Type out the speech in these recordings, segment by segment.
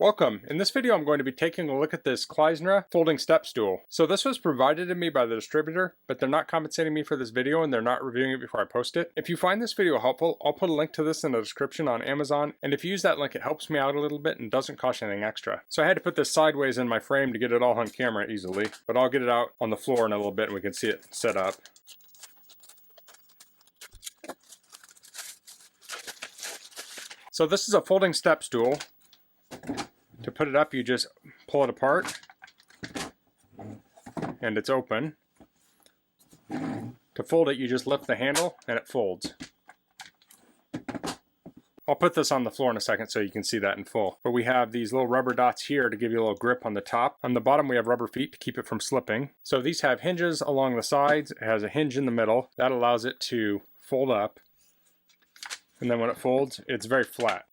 Welcome. In this video I'm going to be taking a look at this Cliusnra folding step stool. So this was provided to me by the distributor, but they're not compensating me for this video and they're not reviewing it before I post it. If you find this video helpful, I'll put a link to this in the description on Amazon, and if you use that link it helps me out a little bit and doesn't cost anything extra. So I had to put this sideways in my frame to get it all on camera easily, but I'll get it out on the floor in a little bit and we can see it set up. So this is a folding step stool. To put it up, you just pull it apart and it's open. To fold it, you just lift the handle and it folds. I'll put this on the floor in a second so you can see that in full. But we have these little rubber dots here to give you a little grip on the top. On the bottom we have rubber feet to keep it from slipping. So these have hinges along the sides. It has a hinge in the middle. That allows it to fold up. And then when it folds, it's very flat.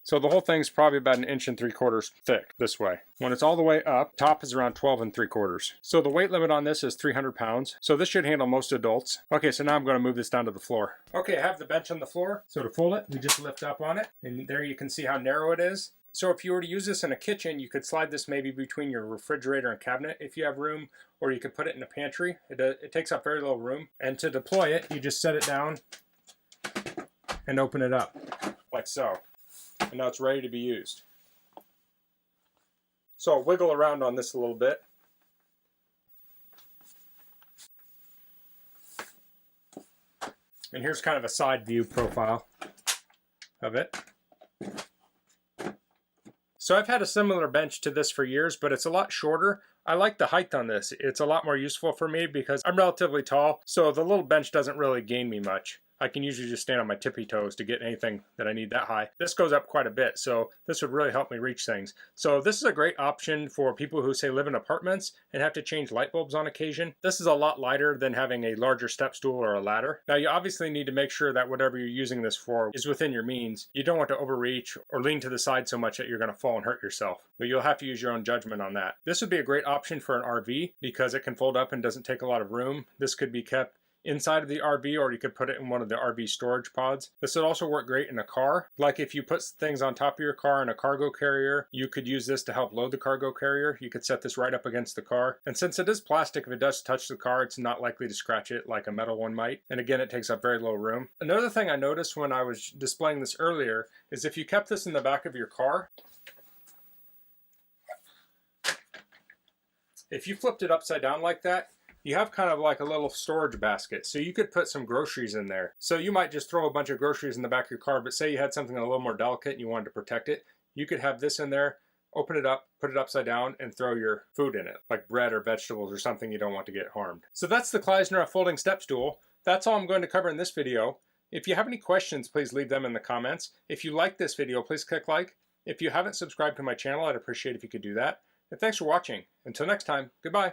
So the whole thing's probably about 1 3/4 inches thick this way. When it's all the way up, top is around 12 3/4. So the weight limit on this is 300 pounds. So this should handle most adults. Okay, so now I'm going to move this down to the floor. Okay, I have the bench on the floor. So to fold it, we just lift up on it. And there you can see how narrow it is. So if you were to use this in a kitchen, you could slide this maybe between your refrigerator and cabinet if you have room, or you could put it in a pantry. It takes up very little room. And to deploy it, you just set it down and open it up like so. And now it's ready to be used. So I'll wiggle around on this a little bit. And here's kind of a side view profile of it. So I've had a similar bench to this for years, but it's a lot shorter. I like the height on this. It's a lot more useful for me because I'm relatively tall, so the little bench doesn't really gain me much. I can usually just stand on my tippy toes to get anything that I need that high. This goes up quite a bit, so this would really help me reach things. So this is a great option for people who say live in apartments and have to change light bulbs on occasion. This is a lot lighter than having a larger step stool or a ladder. Now you obviously need to make sure that whatever you're using this for is within your means. You don't want to overreach or lean to the side so much that you're going to fall and hurt yourself. But you'll have to use your own judgment on that. This would be a great option for an RV because it can fold up and doesn't take a lot of room. This could be kept inside of the RV, or you could put it in one of the RV storage pods. This would also work great in a car. Like if you put things on top of your car in a cargo carrier, you could use this to help load the cargo carrier. You could set this right up against the car. And since it is plastic, if it does touch the car, it's not likely to scratch it like a metal one might. And again, it takes up very little room. Another thing I noticed when I was displaying this earlier is if you kept this in the back of your car, if you flipped it upside down like that, you have kind of like a little storage basket. So you could put some groceries in there. So you might just throw a bunch of groceries in the back of your car, but say you had something a little more delicate and you wanted to protect it, you could have this in there, open it up, put it upside down, and throw your food in it, like bread or vegetables or something you don't want to get harmed. So that's the Cliusnra folding step stool. That's all I'm going to cover in this video. If you have any questions, please leave them in the comments. If you like this video, please click like. If you haven't subscribed to my channel, I'd appreciate if you could do that. And thanks for watching. Until next time, goodbye.